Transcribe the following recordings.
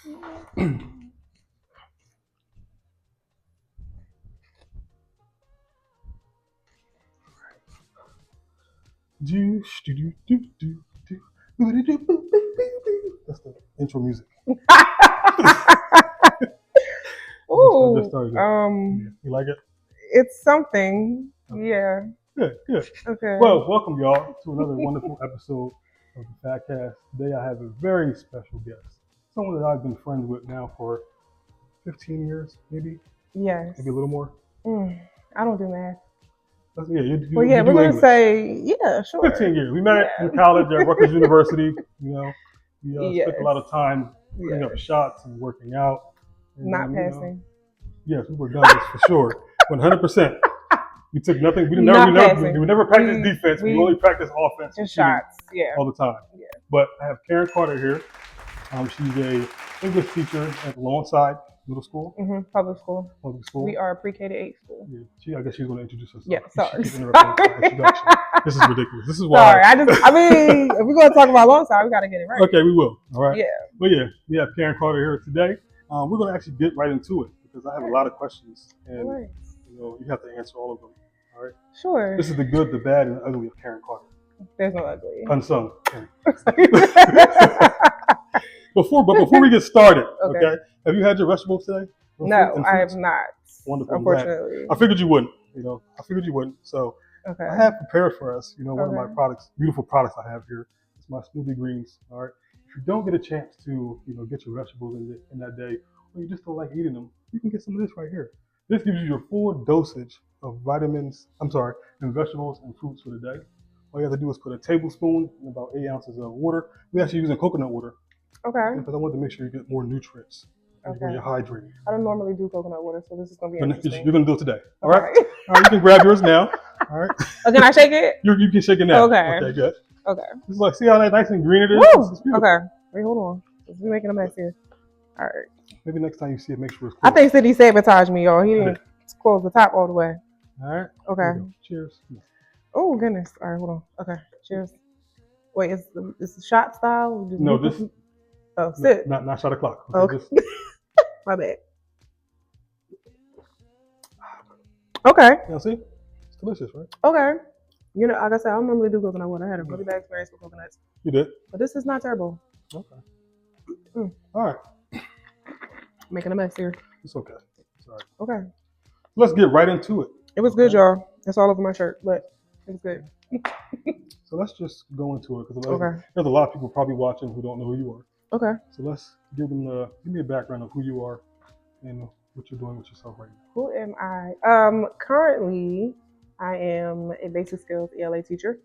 That's the intro music. Ooh, Just started yeah. You like it? it's something. Yeah. Good, good. Okay. Well, welcome y'all to another wonderful episode of the Fatcast. Today I have a very special guest, someone that I've been friends with now for 15 years, maybe Yes. a little more. I don't do math. Yeah, Well, yeah, you we're do gonna English. say sure. 15 years. We met Yeah. in college at Rutgers University. We Yes. spent a lot of time putting up Yes. shots and working out. And Not passing. Yes, we were done for sure. 100%. We took nothing. We Not never passing. practiced defense. We only practiced offense and Just shooting shots. Yeah. all the time. Yeah. But I have Karen Carter here. She's a English teacher at Lawnside Middle School. Public school. Public school. We are a pre-K to 8 school. Yeah, I guess she's going to introduce herself. Yeah, sorry. She introduction. This is ridiculous. This is why. Sorry, if we're going to talk about Lawnside, we got to get it right. Okay, we will. All right. Yeah. But yeah, we have Karen Carter here today. We're going to actually get right into it because I have a lot of questions, and you have to answer all of them. All right. Sure. This is the good, the bad, and the ugly of Karen Carter. There's no ugly. Unsung. Before we get started, okay? Have you had your vegetables today? No, I have not. Wonderful. Unfortunately. I figured you wouldn't. So I have prepared for us, one of my products, beautiful products I have here. It's my smoothie greens. All right. If you don't get a chance to, get your vegetables in that day, or you just don't like eating them, you can get some of this right here. This gives you your full dosage of vitamins, and vegetables and fruits for the day. All you have to do is put a tablespoon and about 8 ounces of water. We're actually using coconut water. Okay. Because I wanted to make sure you get more nutrients when you're hydrated. I don't normally do coconut water, so this is going to be interesting. You're going to do it today. All right? All right, you can grab yours now. All right. Oh, can I shake it? You can shake it now. Okay. Okay, good. Okay. It's like, see how nice and green it is? Woo! Okay. Wait, hold on. We're making a mess here. All right. Maybe next time you see it, make sure it's closed. I think Sidney sabotaged me, y'all. He didn't close the top all the way. All right. Okay. Cheers. Oh, goodness. All right, hold on. Okay. Cheers. Wait, is the shot style? No, this... Oh, sit. Not shot o'clock. Okay. My bad. Okay. See? It's delicious, right? Okay. Like I said, I don't normally do coconut water. I had a really bad experience with coconuts. You did? But this is not terrible. Okay. All right. Making a mess here. It's okay. It's all right. Okay. Let's get right into it. It was good, y'all. It's all over my shirt, but it was good. So let's just go into it because there's a lot of people probably watching who don't know who you are. Okay. So let's give me a background of who you are and what you're doing with yourself right now. Who am I? Currently, I am a basic skills ELA teacher.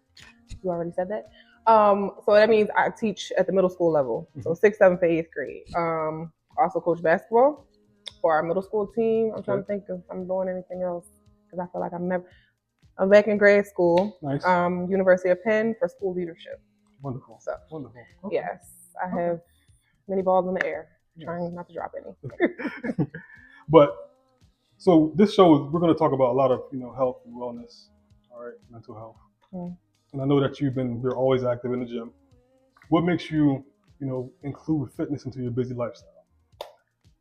You already said that. So that means I teach at the middle school level. So 6th, 7th, 8th grade. Also coach basketball for our middle school team. I'm trying to think if I'm doing anything else because I feel like I'm back in grade school. Nice. University of Penn for school leadership. Wonderful. So, wonderful. Okay. Yes, I have many balls in the air. Trying not to drop any. But so this show we're going to talk about a lot of health and wellness, all right, mental health. And I know that you're always active in the gym. What makes you include fitness into your busy lifestyle?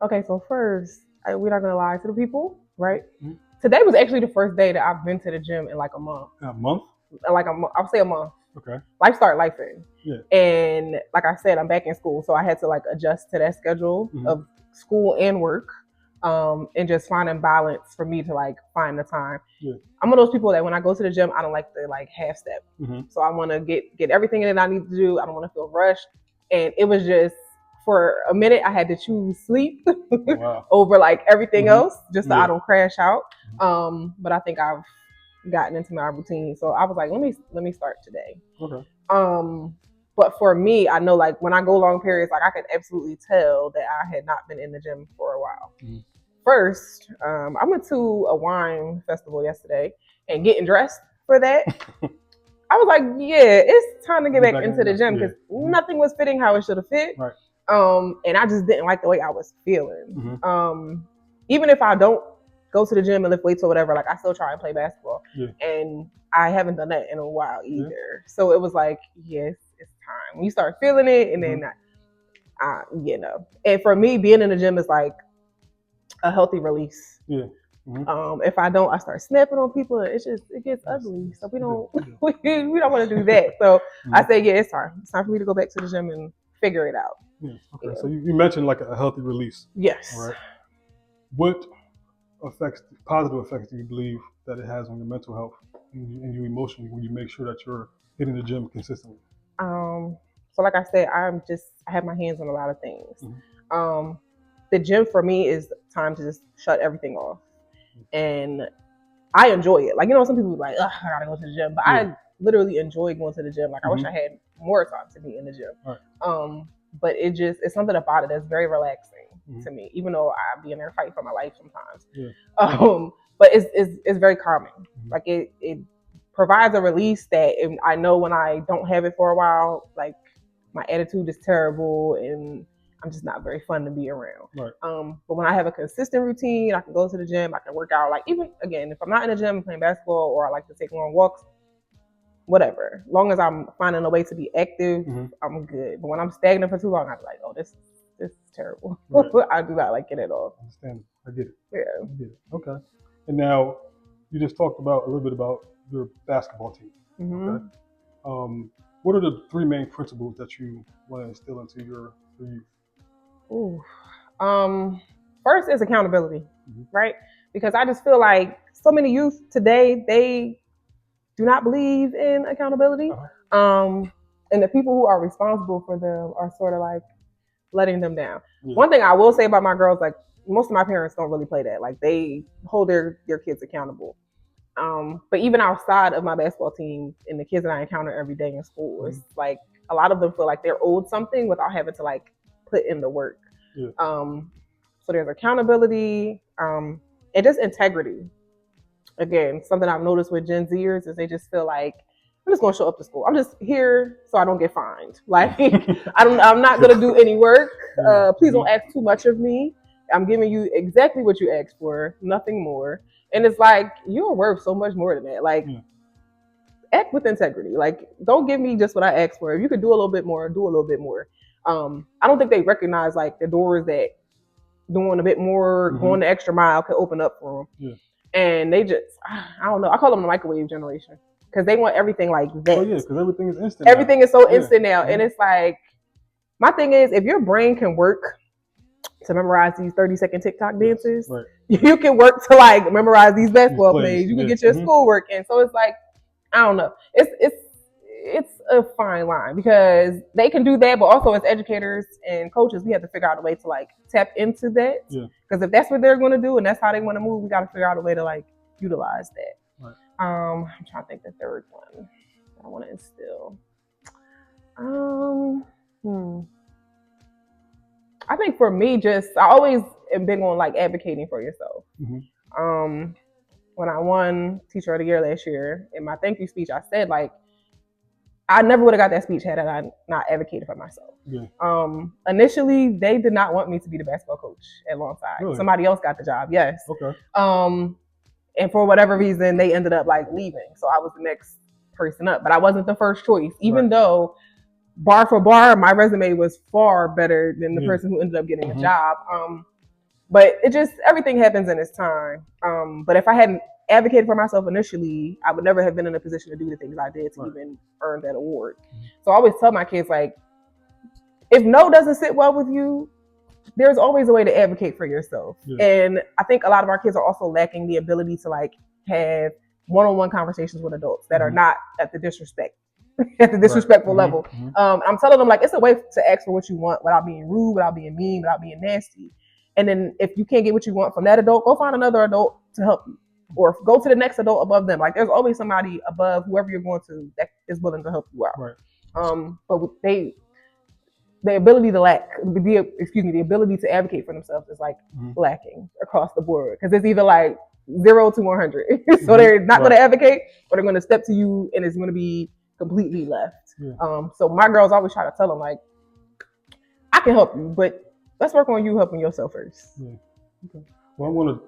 Okay, so first, we're not going to lie to the people, right? Mm-hmm. Today was actually the first day that I've been to the gym in like a month. A month? Like I'll say a month. Okay. Life started lifing. Yeah. And like I said, I'm back in school, so I had to like adjust to that schedule of school and work, and just finding balance for me to like find the time. Yeah. I'm one of those people that when I go to the gym, I don't like to like half step. So I want to get everything that I need to do. I don't want to feel rushed. And it was just for a minute I had to choose sleep over like everything else, just so I don't crash out. But I think I've gotten into my routine, so I was like, let me start today. Okay. But for me, I know like when I go long periods, like I can absolutely tell that I had not been in the gym for a while. First, I went to a wine festival yesterday and getting dressed for that. I was like, yeah, it's time to get back into the gym because nothing was fitting how it should have fit. Right. And I just didn't like the way I was feeling. Even if I don't go to the gym and lift weights or whatever, like I still try and play basketball. Yeah. And I haven't done that in a while either. So it was like, yes, it's time. When you start feeling it, and then And for me, being in the gym is like a healthy release. Yeah. If I don't, I start snapping on people. It gets ugly. So we don't we don't want to do that. So I say, yeah, it's time. It's time for me to go back to the gym and figure it out. Yeah. Okay. Yeah. So you mentioned like a healthy release. Yes. All right. What positive effects do you believe that it has on your mental health and you emotionally when you make sure that you're hitting the gym consistently? So like I said, I have my hands on a lot of things. The gym for me is time to just shut everything off. And I enjoy it. Like, some people are like, I gotta go to the gym. But I literally enjoy going to the gym. Like, I wish I had more time to be in the gym. Right. But it's something about it that's very relaxing to me, even though I be in there fighting for my life sometimes. Yeah. But it's very calming. Like, it provides a release that I know when I don't have it for a while, like, my attitude is terrible and I'm just not very fun to be around. Right. But when I have a consistent routine, I can go to the gym, I can work out. Like, even again, if I'm not in the gym, I'm playing basketball or I like to take long walks, whatever. As long as I'm finding a way to be active, I'm good. But when I'm stagnant for too long, I'm like, oh, this is terrible. Right. I do not like it at all. I understand. I get it. Yeah. I get it. Okay. And now you just talked a little bit about your basketball team. Okay. What are the 3 main principles that you want to instill into your youth? Ooh. First is accountability, right? Because I just feel like so many youth today, they do not believe in accountability. And the people who are responsible for them are sort of like letting them down. Yeah. One thing I will say about my girls, like, most of my parents don't really play that. Like, they hold their kids accountable. But even outside of my basketball team and the kids that I encounter every day in school, it's like a lot of them feel like they're owed something without having to like put in the work. Yeah. So there's accountability, and just integrity. Again, something I've noticed with Gen Zers is they just feel like, I'm just gonna show up to school. I'm just here so I don't get fined. Like, I'm not gonna do any work. Please don't ask too much of me. I'm giving you exactly what you asked for, nothing more. And it's like, you're worth so much more than that. Like, act with integrity. Like, don't give me just what I asked for. If you could do a little bit more, do a little bit more. I don't think they recognize like the doors that doing a bit more, going the extra mile could open up for them. Yeah. And they just, I don't know. I call them the microwave generation because they want everything like that. Oh yeah, because everything is instant. Everything is so instant now, and it's like, my thing is, if your brain can work to memorize these 30-second TikTok dances, you can work to like memorize these basketball plays. You can get your schoolwork in. So it's like, I don't know. It's a fine line because they can do that, but also as educators and coaches, we have to figure out a way to like tap into that. Yeah. Because if that's what they're going to do and that's how they want to move, we got to figure out a way to like utilize that. Right. I'm trying to think the third one I want to instill. I think for me, I always am big on like advocating for yourself. When I won Teacher of the Year last year, in my thank you speech, I said like, I never would have got that speech had I not advocated for myself. Yeah. Initially, they did not want me to be the basketball coach at Longside. Really? Somebody else got the job. Yes. Okay. And for whatever reason, they ended up like leaving. So I was the next person up, but I wasn't the first choice, even though bar for bar, my resume was far better than the person who ended up getting the job. But it just, everything happens in its time. But if I hadn't advocated for myself initially, I would never have been in a position to do the things I did to even earn that award. So I always tell my kids, like, if no doesn't sit well with you, there's always a way to advocate for yourself. Yeah. And I think a lot of our kids are also lacking the ability to like have one-on-one conversations with adults that are not at the disrespectful level. I'm telling them like, it's a way to ask for what you want without being rude, without being mean, without being nasty. And then if you can't get what you want from that adult, go find another adult to help you. Or go to the next adult above them. Like, there's always somebody above whoever you're going to that is willing to help you out. Right. But the ability the ability to advocate for themselves is like lacking across the board. Because it's either like 0 to 100. So they're not going to advocate, or they're going to step to you and it's going to be completely left. Yeah. So my girls always try to tell them like, I can help you, but let's work on you helping yourself first. Yeah. Okay. Well,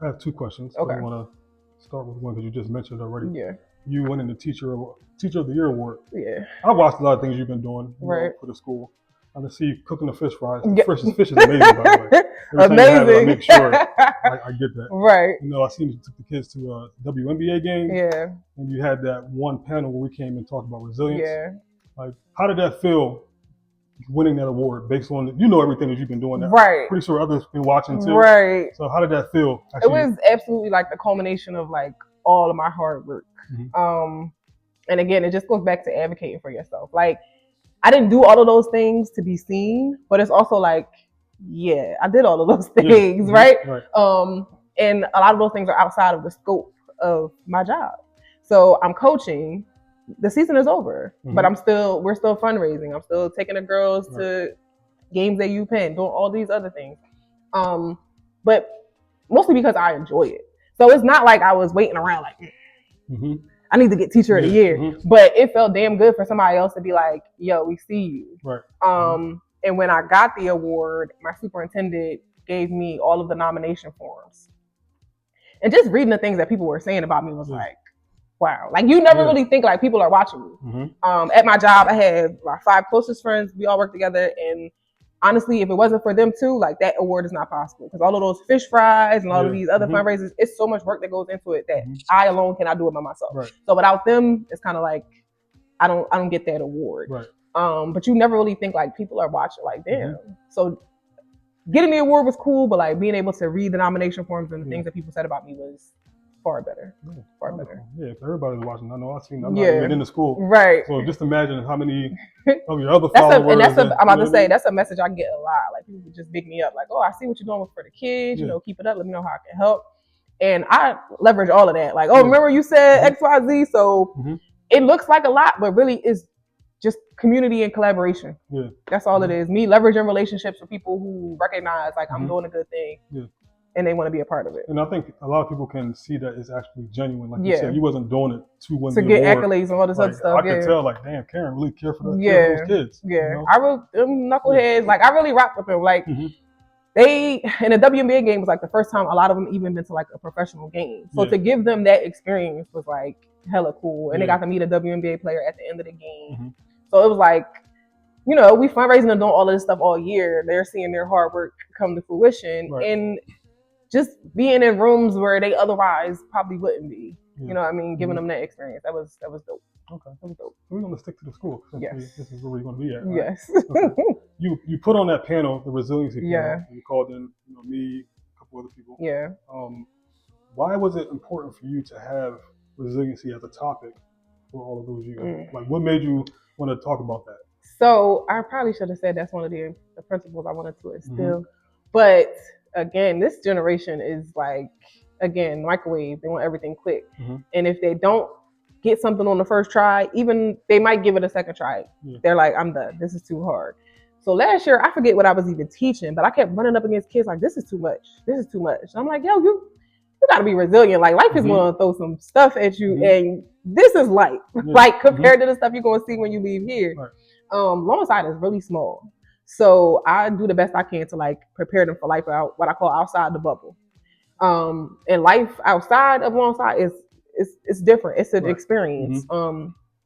I have 2 questions. Okay. I want to start with one because you just mentioned already. Yeah. You winning the Teacher of the Year award. Yeah. I've watched a lot of things you've been doing for the school. I see you cooking the fish fries. The fish is amazing, by the way. Every amazing. time you have it, I make sure I get that. Right. You know, I seen you took the kids to a WNBA game. Yeah. And you had that one panel where we came and talked about resilience. Yeah. Like, how did that feel? Winning that award based on everything that you've been doing. Now. Right. Pretty sure others been watching too. Right. So how did that feel? Actually? It was absolutely like the culmination of like all of my hard work. Mm-hmm. And again, it just goes back to advocating for yourself. Like, I didn't do all of those things to be seen, but it's also like, yeah, I did all of those things, right? And a lot of those things are outside of the scope of my job. So I'm coaching. The season is over, but we're still fundraising. I'm still taking the girls to games at UPenn, doing all these other things. But mostly because I enjoy it. So it's not like I was waiting around like, I need to get teacher of the year. But it felt damn good for somebody else to be like, yo, we see you. Right. And when I got the award, my superintendent gave me all of the nomination forms. And just reading the things that people were saying about me was like, wow. Like, you never really think like people are watching me. At my job, I had my 5 closest friends. We all work together. And honestly, if it wasn't for them too, like, that award is not possible. Because all of those fish fries and all of these other fundraisers, it's so much work that goes into it that I alone cannot do it by myself. Right. So without them, it's kind of like, I don't get that award. Right. But you never really think like people are watching, like, damn. So getting the award was cool, but like being able to read the nomination forms and the things that people said about me was far better. Far better. Yeah, if everybody's watching, I know I'm not even in the school. Right. So just imagine how many of your other followers. I'm about to say, that's a message I get a lot. Like, people just big me up, like, oh, I see what you're doing for the kids, you know, keep it up, let me know how I can help. And I leverage all of that. Like, oh, remember you said XYZ? So it looks like a lot, but really is just community and collaboration. Yeah. That's all it is. Me leveraging relationships with people who recognize like I'm doing a good thing. Yeah. And they want to be a part of it. And I think a lot of people can see that it's actually genuine. Like you said, you wasn't doing it to win the get award. Accolades and all this other stuff. I could tell, like, damn, Karen really cared for those kids. Yeah. You know? I really, them knuckleheads, like, I really rocked with them. Like, they, in a WNBA game was like the first time a lot of them even been to like a professional game. So to give them that experience was like hella cool. And they got to meet a WNBA player at the end of the game. So it was like, you know, we fundraising and doing all of this stuff all year. They're seeing their hard work come to fruition. Right. And just being in rooms where they otherwise probably wouldn't be. You know what I mean? Giving them that experience. That was dope. Okay. That was dope. So we're going to stick to the school. Yes. This is where we're going to be at. Right? Yes. Okay. You put on that panel, the resiliency panel. You called in, me, a couple other people. Yeah. Why was it important for you to have resiliency as a topic for all of those years? Like, what made you want to talk about that? So I probably should have said that's one of the principles I wanted to instill. But again, this generation is like, again, microwave. They want everything quick. And if they don't get something on the first try, even they might give it a second try. They're like, I'm done. This is too hard. So last year, I forget what I was even teaching, but I kept running up against kids like, this is too much. This is too much. And I'm like, yo, you got to be resilient. Like, life is going to throw some stuff at you, and this is light. Like, compared to the stuff you're going to see when you leave here. Right. Longside is really small. So I do the best I can to like prepare them for life out, what I call outside the bubble. And life outside of Longside is different. It's an experience.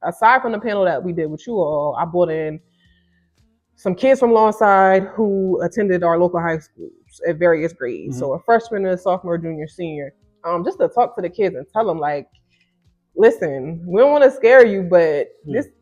Aside from the panel that we did with you all, I brought in some kids from Longside who attended our local high schools at various grades. So a freshman, a sophomore, junior, senior, just to talk to the kids and tell them like, listen, we don't want to scare you, but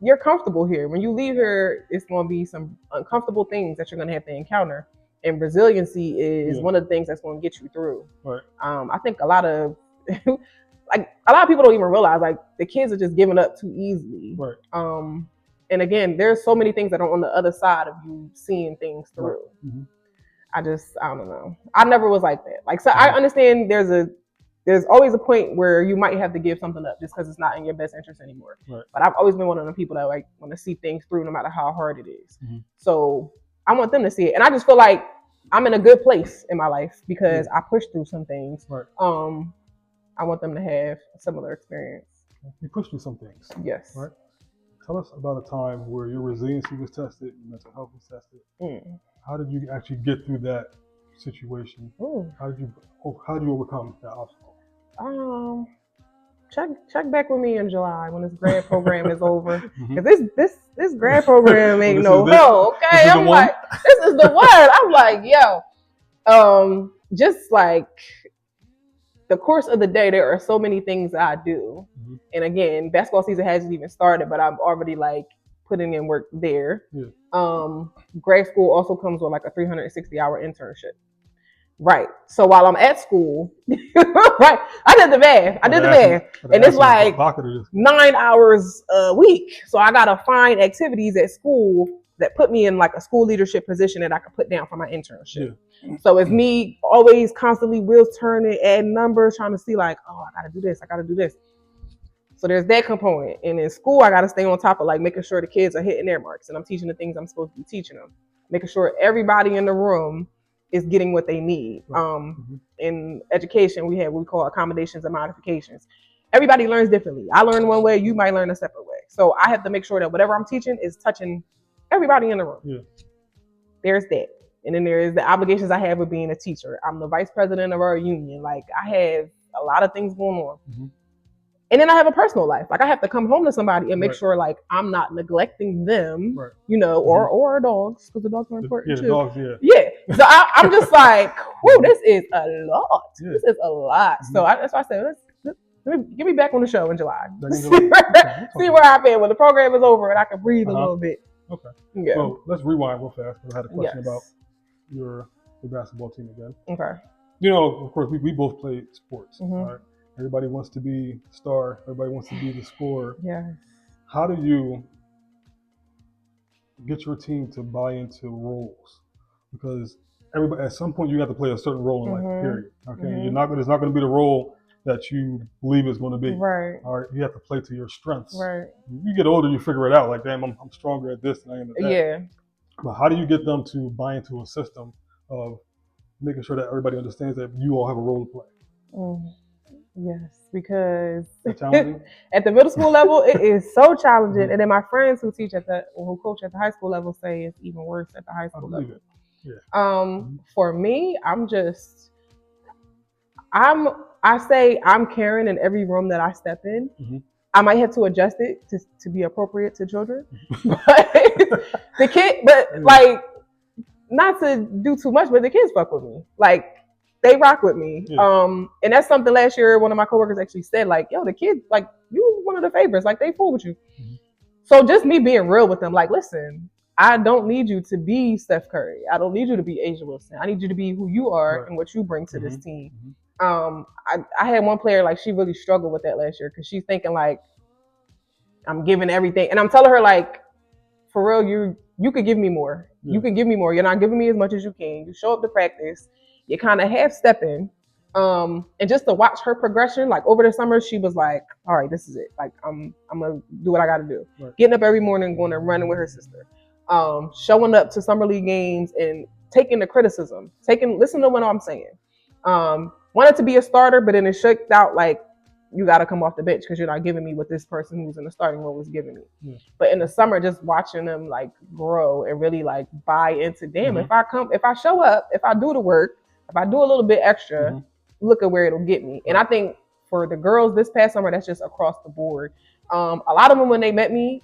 you're comfortable here. When you leave here, it's going to be some uncomfortable things that you're going to have to encounter. And resiliency is one of the things that's going to get you through. Right. I think a lot of people don't even realize like the kids are just giving up too easily. Right. And again, there's so many things that are on the other side of you seeing things through. Right. I don't know. I never was like that. Like, so I understand there's always a point where you might have to give something up just because it's not in your best interest anymore. Right. But I've always been one of the people that like want to see things through no matter how hard it is. So I want them to see it. And I just feel like I'm in a good place in my life because I pushed through some things. Right. I want them to have a similar experience. You pushed through some things. Yes. Right. Tell us about a time where your resiliency was tested, your mental health was tested. How did you actually get through that situation? How did you overcome that obstacle? check back with me in July when this grad program is over. Because this grad program ain't okay. I'm like, this is the one. I'm like, yo, just like the course of the day, there are so many things that I do. And again, basketball season hasn't even started, but I'm already like putting in work there. Grad school also comes with like a 360-hour internship. Right. So while I'm at school, right, I did the math. And it's like 9 hours a week. So I gotta find activities at school that put me in like a school leadership position that I can put down for my internship. So it's me always constantly wheels turning, adding numbers, trying to see like, oh, I gotta do this. So there's that component. And in school, I gotta stay on top of like making sure the kids are hitting their marks and I'm teaching the things I'm supposed to be teaching them. Making sure everybody in the room is getting what they need. In education, we have what we call accommodations and modifications. Everybody learns differently. I learn one way, you might learn a separate way. So I have to make sure that whatever I'm teaching is touching everybody in the room. There's that. And then there is the obligations I have with being a teacher. I'm the vice president of our union. Like I have a lot of things going on. And then I have a personal life. Like I have to come home to somebody and make sure like I'm not neglecting them, you know, or our dogs, because the dogs are important too. Dogs, So I'm just like, whoa, this is a lot. This is a lot. So that's why I said, get me back on the show in July. See where I've been when the program is over and I can breathe a little bit. Okay. Well, let's rewind real fast. I had a question about your basketball team again. Okay. You know, of course, we both played sports. Right? Everybody wants to be the star. Everybody wants to be the scorer. How do you get your team to buy into roles? Because everybody, at some point, you have to play a certain role in life. Period. Okay. It's not going to be the role that you believe it's going to be. Right. All right. You have to play to your strengths. Right. You get older, you figure it out. Like, damn, I'm stronger at this than I am at that. But how do you get them to buy into a system of making sure that everybody understands that you all have a role to play? Yes, because at the middle school level, it is so challenging. And then my friends who coach at the high school level say it's even worse at the high school level. For me, I say I'm caring in every room that I step in. I might have to adjust it to be appropriate to children. But like, not to do too much, but the kids fuck with me. Like, they rock with me. And that's something last year one of my coworkers actually said, like, yo, the kids, like, you one of the favorites, like they fool with you. So just me being real with them, like, listen, I don't need you to be Steph Curry. I don't need you to be Asia Wilson. I need you to be who you are and what you bring to this team. I had one player, like, she really struggled with that last year because she's thinking like, I'm giving everything. And I'm telling her, like, for real, you could give me more. You can give me more. You're not giving me as much as you can. You show up to practice. You kind of half stepping. And just to watch her progression, like over the summer, she was like, all right, this is it. Like, I'm going to do what I got to do. Getting up every morning, going and running with her sister. Showing up to summer league games and taking the criticism. Listen to what I'm saying. Wanted to be a starter, but then it shook out like, you got to come off the bench because you're not giving me what this person who's in the starting role was giving me. But in the summer, just watching them like grow and really like buy into, damn, if I show up, if I do the work, if I do a little bit extra, look at where it'll get me. And I think for the girls this past summer, that's just across the board. A lot of them, when they met me,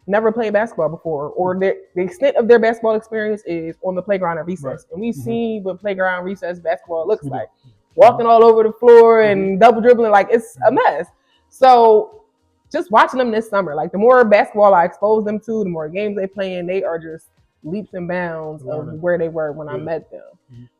never played basketball before, or the extent of their basketball experience is on the playground at recess. And we've seen what playground recess basketball looks like. Walking all over the floor and double dribbling, like it's a mess. So just watching them this summer, like the more basketball I expose them to, the more games they play in, they are just leaps and bounds of where they were when I met them.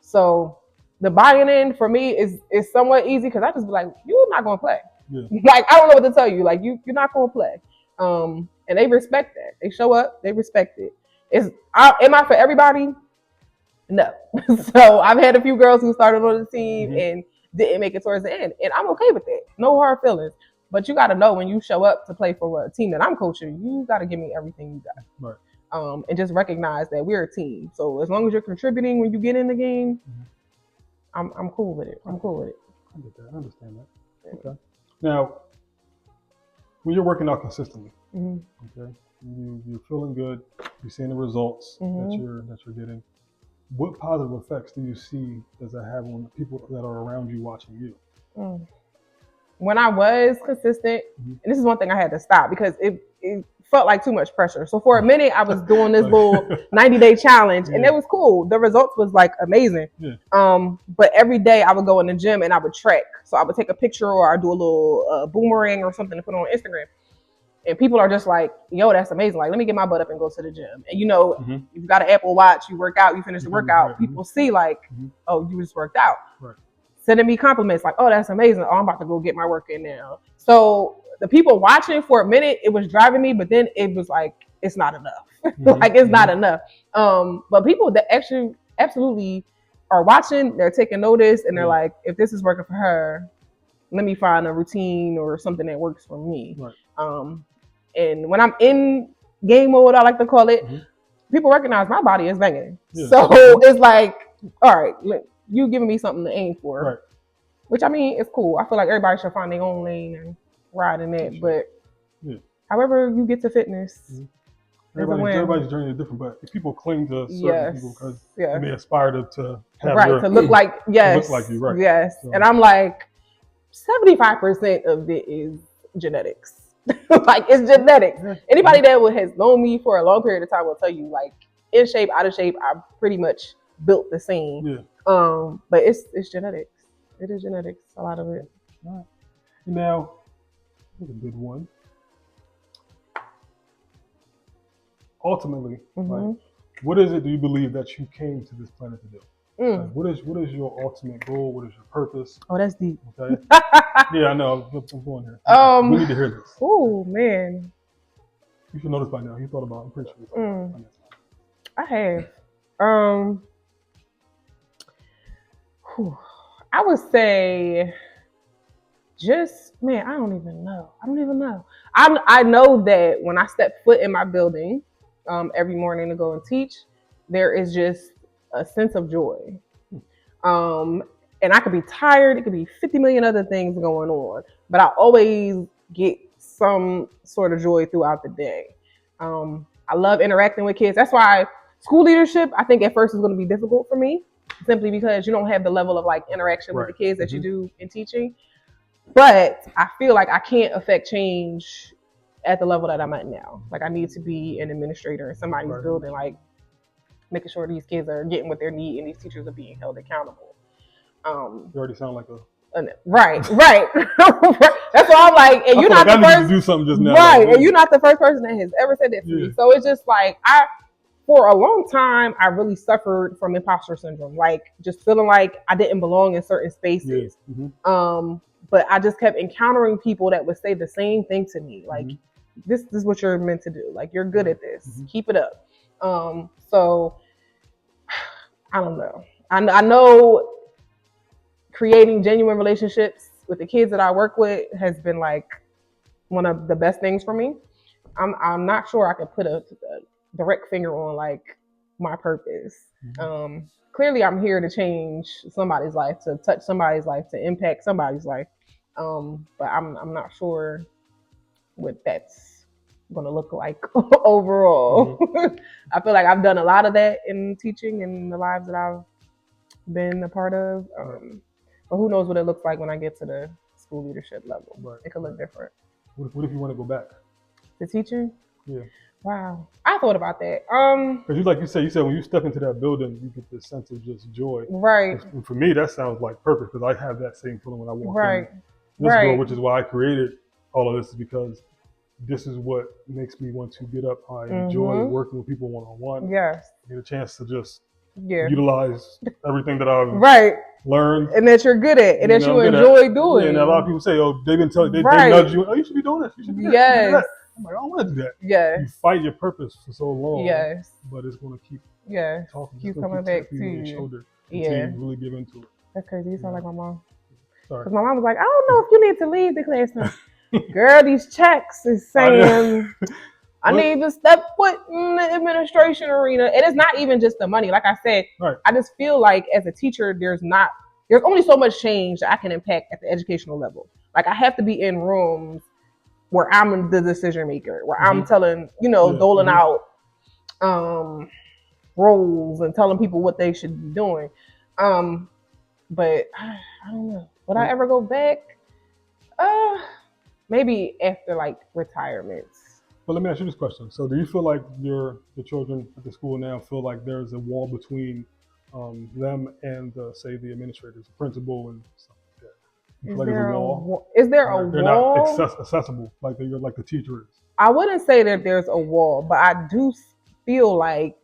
So the buying in for me is somewhat easy because I just be like, you're not gonna play. Like, I don't know what to tell you. Like, you're not gonna play. And they respect that. They show up, they respect it. Am I for everybody? No. So I've had a few girls who started on the team and didn't make it towards the end. And I'm okay with that. No hard feelings. But you got to know when you show up to play for a team that I'm coaching, you got to give me everything you got. And just recognize that we're a team. So as long as you're contributing when you get in the game, I'm cool with it. I'm cool with it. I get that. I understand that. Okay. Now, when you're working out consistently, okay, you're feeling good, you're seeing the results that you're getting. What positive effects do you see does that have on the people that are around you watching you? when I was consistent, and this is one thing I had to stop because it felt like too much pressure. So for a minute, I was doing this little 90-day challenge, and it was cool. The results was like amazing. But every day I would go in the gym and I would track. So I would take a picture or I do a little boomerang or something to put on Instagram. And people are just like, yo, that's amazing. Like, let me get my butt up and go to the gym. And you've got an Apple Watch, you work out, you finish the workout. People see like, oh, you just worked out. Sending me compliments like, oh, that's amazing. Oh, I'm about to go get my work in now. So the people watching for a minute, it was driving me, but then it was like, it's not enough. Like, it's not enough. But people that actually absolutely are watching, they're taking notice, and they're like, if this is working for her, let me find a routine or something that works for me. And when I'm in game mode, I like to call it, people recognize my body is banging. So it's like, all right, you giving me something to aim for, which I mean, it's cool. I feel like everybody should find their own lane and ride in it. But however you get to fitness, everybody's journey is different. But if people cling to certain people because they may aspire to have to look like you, So. And I'm like, 75% of it is genetics. Like, it's genetics. Anybody that has known me for a long period of time will tell you, like, in shape, out of shape, I'm pretty much built the same. But it's genetics. It is genetics, a lot of it. All right. Now, here's a good one. Ultimately, like, what is it do you believe that you came to this planet to do? Like, what is your ultimate goal? What is your purpose? Oh, that's deep. Okay. Yeah, I know. I'm going here. We need to hear this. Oh, man. You should know this by now. You thought about it. I'm pretty sure. I have. I would say I don't even know. I know that when I step foot in my building every morning to go and teach, there is just a sense of joy. And I could be tired. It could be 50 million other things going on, but I always get some sort of joy throughout the day. I love interacting with kids. That's why school leadership, I think at first is going to be difficult for me, simply because you don't have the level of like interaction with the kids that you do in teaching. But I feel like I can't affect change at the level that I'm at now. Like, I need to be an administrator in somebody's building, like making sure these kids are getting what they need and these teachers are being held accountable. You already sound like a right. That's why I'm like, and you're not the first to do something just now. Right, and you're not the first person that has ever said that to me. So it's just like for a long time, I really suffered from imposter syndrome, like just feeling like I didn't belong in certain spaces. But I just kept encountering people that would say the same thing to me, like, this is what you're meant to do. Like, you're good at this. Keep it up. So I don't know. I know creating genuine relationships with the kids that I work with has been like one of the best things for me. I'm not sure I could put a direct finger on like my purpose. Clearly I'm here to change somebody's life, to touch somebody's life, to impact somebody's life. But I'm not sure what that's going to look like overall. I feel like I've done a lot of that in teaching and the lives that I've been a part of. But who knows what it looks like when I get to the school leadership level. It could look different. What if you want to go back to teaching? Yeah. Wow, I thought about that. Because like you said when you step into that building, you get this sense of just joy. Right. And for me, that sounds like purpose, because I have that same feeling when I walk in this door, which is why I created all of this, is because this is what makes me want to get up. I enjoy working with people one-on-one. Yes. Get a chance to just utilize everything that I've learned, and that you're good at, and that you enjoy doing. And a lot of people say, "Oh, they've been telling, they nudge you. Oh, you should be doing this. You should be doing that." I'm like, I don't want to do that. You fight your purpose for so long. But it's going to keep talking. Keep coming back to you. Shoulder until you really give into it. That's crazy. You sound like my mom. Sorry. Because my mom was like, I don't know if you need to leave the class now. Girl, these checks is saying I need to step foot in the administration arena. And it's not even just the money. Like I said, I just feel like as a teacher, there's only so much change that I can impact at the educational level. Like, I have to be in rooms where I'm the decision maker, where I'm telling, doling out roles and telling people what they should be doing. But I don't know. Would I ever go back? Maybe after like retirements. But let me ask you this question. So do you feel like the children at the school now feel like there's a wall between them and say the administrators, the principal, and stuff like that? You feel like there's a wall? Is there a they're wall? not accessible like the teacher is. I wouldn't say that there's a wall, but I do feel like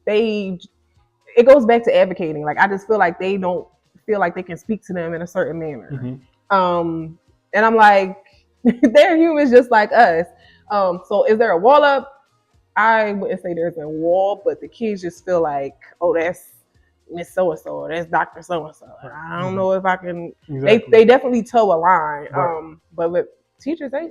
it goes back to advocating. Like I just feel like they don't feel like they can speak to them in a certain manner. Mm-hmm. And I'm like, they're humans just like us. So is there a wall up? I wouldn't say there's a wall, but the kids just feel like, oh, that's Miss So-and-so, or that's Dr. So-and-so. I don't know if I can, they definitely toe a line. Right. But with teachers, I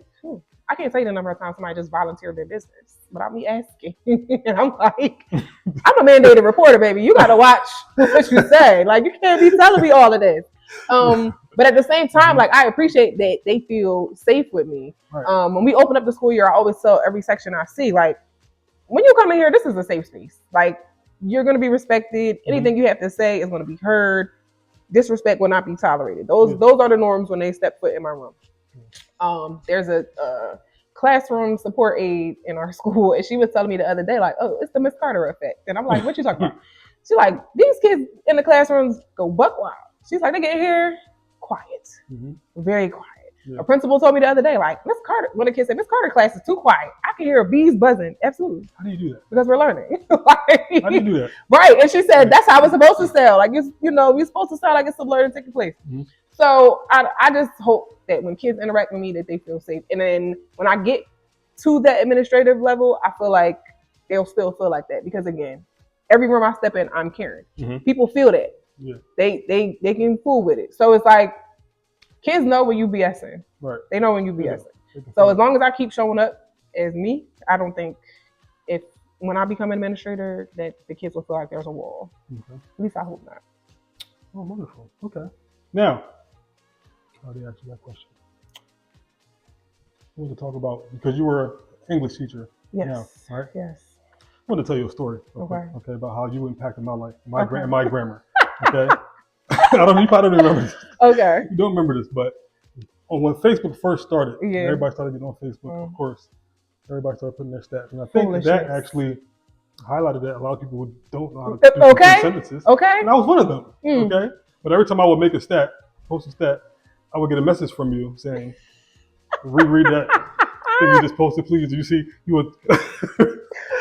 can't tell you the number of times somebody just volunteered their business without me asking. And I'm like, I'm a mandated reporter, baby. You got to watch what you say. Like, you can't be telling me all of this. But at the same time, like, I appreciate that they feel safe with me. Right. When we open up the school year, I always tell every section I see, like, when you come in here, this is a safe space. Like, you're going to be respected. Anything you have to say is going to be heard. Disrespect will not be tolerated. Those are the norms when they step foot in my room. There's a classroom support aide in our school, and she was telling me the other day, like, oh, it's the Miss Carter effect. And I'm like, what you talking about? She's like, these kids in the classrooms go buck wild. She's like, they get here quiet, very quiet. Yeah. A principal told me the other day, like, Miss Carter, when the kid said, Miss Carter class is too quiet. I can hear bees buzzing. Absolutely. How do you do that? Because we're learning. How do you do that? Right. And she said, that's how it's supposed to sound. Like, you're supposed to sound like it's some learning taking place. Mm-hmm. So I just hope that when kids interact with me, that they feel safe. And then when I get to that administrative level, I feel like they'll still feel like that. Because again, every room I step in, I'm caring. Mm-hmm. People feel that. Yeah. They can fool with it. So it's like, kids know when you BSing. Right. They know when you BSing. Yeah. So as long as I keep showing up as me, I don't think when I become an administrator that the kids will feel like there's a wall. Okay. At least I hope not. Oh, wonderful. Okay. Now, how do you answer that question? I want to talk about, because you were an English teacher. Yes. Now, right? Yes. I want to tell you a story. Okay. About how you impacted my life, my grammar. Okay. You probably don't remember this. Okay. You don't remember this, but when Facebook first started, everybody started getting on Facebook, of course. Everybody started putting their stats. And I think that actually highlighted that a lot of people who don't know how to do sentences. Okay. And I was one of them. Okay. But every time I would make post a stat, I would get a message from you saying, reread that thing you just posted, please. You see, you would.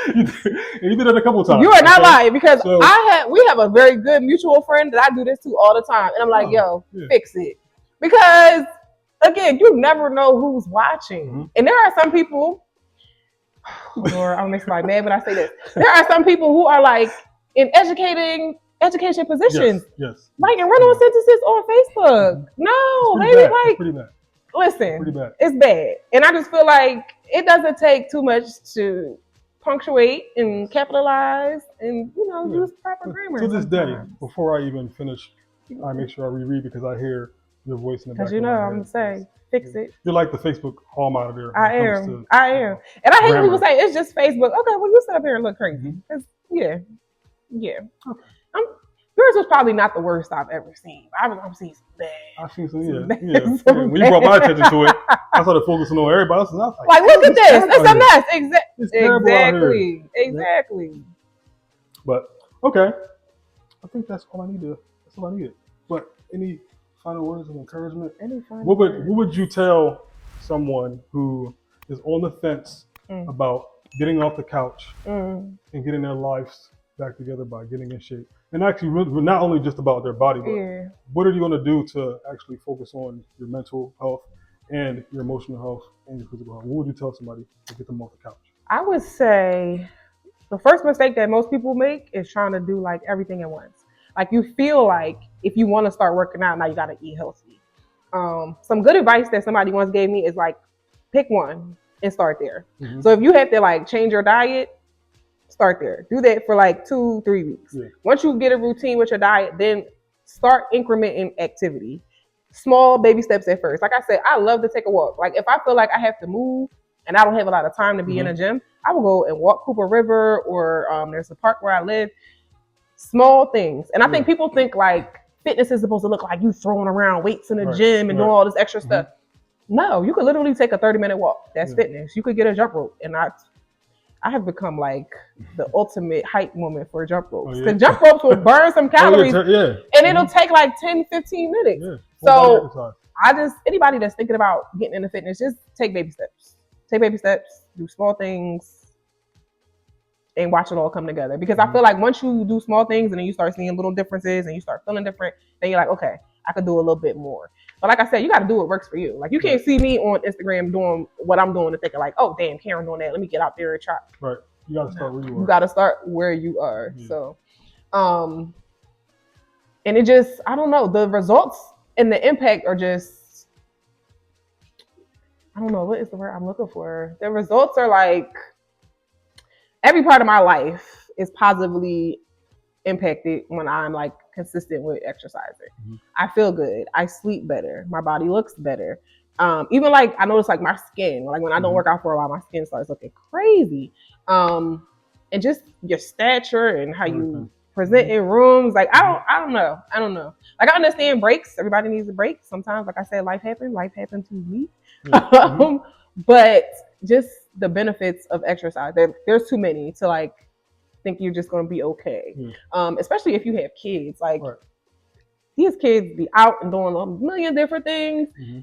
And you did it a couple of times. You are not lying, because we have a very good mutual friend that I do this to all the time, and I'm like, fix it, because again, you never know who's watching, and there are some people. Or I'm gonna make somebody mad when I say this. There are some people who are like in education positions, like and run on sentences on Facebook. No, maybe like it's pretty bad. Listen, pretty bad. It's bad, and I just feel like it doesn't take too much to punctuate and capitalize and use proper grammar. To this day, before I even finish, I make sure I reread because I hear your voice in the background. Because I'm gonna say, fix it. You're like the Facebook hall monitor. I am. And I hate when people say it's just Facebook. Okay, well you sit up here and look crazy. Yeah. Okay. Yours was probably not the worst I've ever seen. I've seen some bad. I've seen some, When you brought my attention to it, I started focusing on everybody else, and I was like, look at this. It's a mess. Exactly. But okay, I think that's all I needed. That's all I needed. But any final words of encouragement? What would you tell someone who is on the fence about getting off the couch and getting their lives back together by getting in shape? And actually, we're not only just about their body, but what are you going to do to actually focus on your mental health and your emotional health and your physical health? What would you tell somebody to get them off the couch? I would say the first mistake that most people make is trying to do like everything at once. Like you feel like if you want to start working out, now you got to eat healthy. Some good advice that somebody once gave me is like, pick one and start there. Mm-hmm. So if you have to like change your diet, start there. Do that for like 2-3 weeks. Yeah. Once you get a routine with your diet, then start incrementing activity. Small baby steps at first. Like I said, I love to take a walk. Like if I feel like I have to move and I don't have a lot of time to be in a gym, I will go and walk Cooper River, or there's a park where I live. Small things. And I think people think like fitness is supposed to look like you throwing around weights in the gym and doing all this extra stuff. No, you could literally take a 30-minute walk. That's fitness. You could get a jump rope, and I have become like the ultimate hype woman for jump ropes. Because jump ropes will burn some calories, and it'll take like 10, 15 minutes. So anybody that's thinking about getting into fitness, just take baby steps. Take baby steps, do small things, and watch it all come together. Because I feel like once you do small things and then you start seeing little differences and you start feeling different, then you're like, okay, I could do a little bit more. But like I said, you got to do what works for you. Like you can't see me on Instagram doing what I'm doing and thinking like, oh damn, Karen doing that. Let me get out there and try. Right. You got to start where you are. You got to start where you are. Yeah. So, and it just, I don't know, the results and the impact are just, I don't know, what is the word I'm looking for? The results are like, every part of my life is positively impacted when I'm like consistent with exercising. Mm-hmm. I feel good. I sleep better. My body looks better. Even like I notice like my skin, like when I don't work out for a while, my skin starts looking crazy. And just your stature and how you present in rooms. Like I don't know. Like I understand breaks. Everybody needs a break. Sometimes, like I said, life happened to me. Mm-hmm. But just the benefits of exercise. There's too many to like think you're just gonna be okay. Especially if you have kids. Like these kids be out and doing a million different things. Mm-hmm.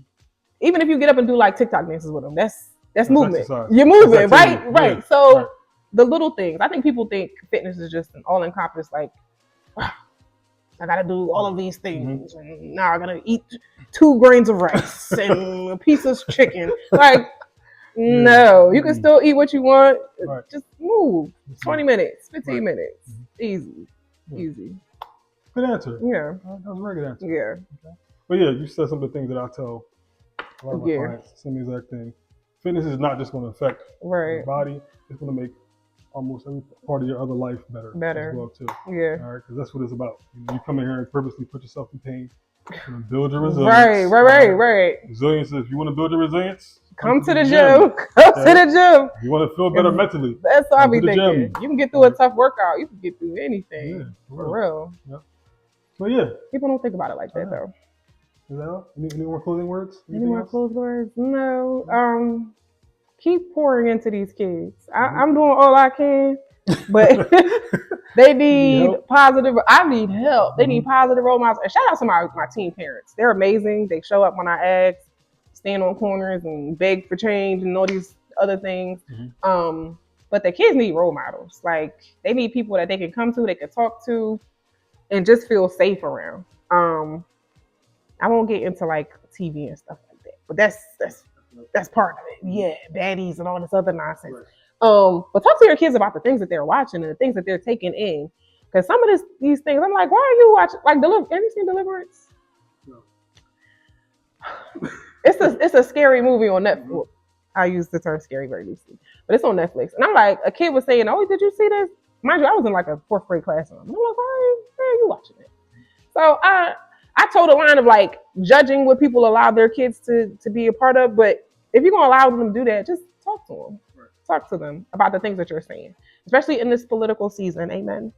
Even if you get up and do like TikTok dances with them, that's movement. Exercise. You're moving, right? Yeah. So the little things. I think people think fitness is just an all-encompassing, like, wow, I gotta do all of these things, and now I gotta eat 2 grains of rice and a piece of chicken. Like, no, you can still eat what you want. Just move. 20 minutes, 15 minutes, easy. Good answer. Yeah, that was a very good answer. Yeah. Okay. But yeah, you said some of the things that I tell a lot of my clients. Same exact thing. Fitness is not just going to affect your body; it's going to make almost every part of your other life better as well too. Yeah. All right, because that's what it's about. You come in here and purposely put yourself in pain. You're going to build your resilience. Right. Resilience. If you want to build your resilience, come to the gym. Come to the gym. You want to feel better mentally. That's what I be thinking. You can get through a tough workout. You can get through anything. Yeah, for real. Yeah. So yeah. People don't think about it like that though. Is that all? Any more closing words? Any more closing words? No. Keep pouring into these kids. I'm doing all I can, but they need positive. I need help. They need positive role models. And shout out to my teen parents. They're amazing. They show up when I ask, stand on corners and beg for change and all these other things. Mm-hmm. But the kids need role models. Like they need people that they can come to, they can talk to, and just feel safe around. I won't get into like TV and stuff like that, but that's part of it. Yeah, baddies and all this other nonsense. Right. But talk to your kids about the things that they're watching and the things that they're taking in. Because some of these things, I'm like, why are you watching? Like, have you seen Deliverance? No. It's a scary movie on Netflix. Mm-hmm. I use the term scary very loosely, but it's on Netflix. And I'm like, a kid was saying, "Oh, did you see this?" Mind you, I was in like a 4th grade class, and I'm like, why are you watching it? So I told a line of like judging what people allow their kids to be a part of, but if you're gonna allow them to do that, just talk to them. Right. Talk to them about the things that you're saying, especially in this political season. Amen.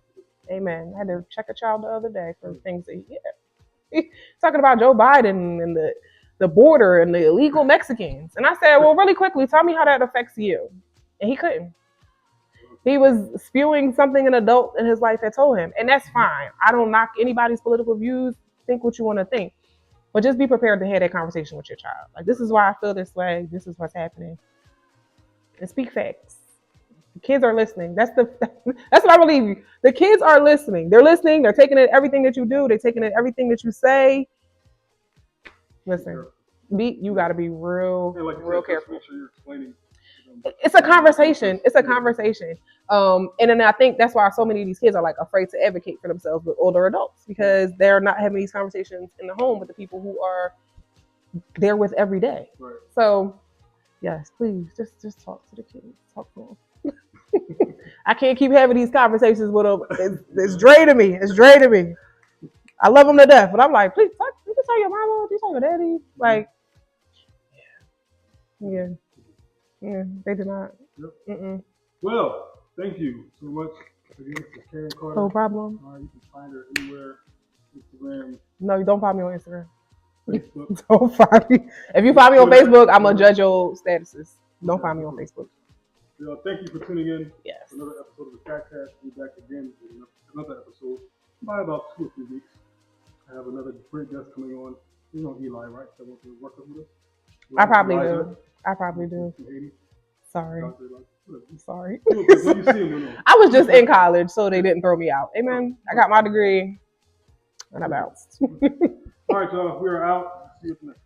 I had to check a child the other day for things that talking about Joe Biden and the border and the illegal Mexicans, and I said, well, really quickly, tell me how that affects you, and he couldn't. He was spewing something an adult in his life had told him, and that's fine. I don't knock anybody's political views. Think what you want to think, but just be prepared to have that conversation with your child. Like, this is why I feel this way. This is what's happening, and speak facts. The kids are listening. That's what I believe. The kids are listening. They're listening. They're taking in everything that you do. They're taking in everything that you say. Listen, you got to be real careful. Make sure you're explaining. It's a conversation. And then I think that's why so many of these kids are like afraid to advocate for themselves with older adults, because they're not having these conversations in the home with the people who are there with every day. Right. So yes, please just talk to the kids. Talk to them. I can't keep having these conversations with them. It's draining me. I love them to death, but I'm like, please talk. You can tell your mama. You tell your daddy. Like, yeah. They did not. Yep. Well, thank you so much again for Karen Carter. No problem. You can find her anywhere. Instagram. No, you don't find me on Instagram. Facebook. Don't find me. If you find me on Facebook, I'm gonna judge your statuses. Don't find me on Facebook. Thank you for tuning in. Yes. Another episode of the Catcast. We'll be back again with another episode by about 2 or 3 weeks. I have another great guest coming on. You know Eli, right? That wants to work with us. I probably do. From Haiti. Sorry. Sorry. I was just in college, so they didn't throw me out. Amen. I got my degree, and I bounced. All right, y'all. We are out. See you next time.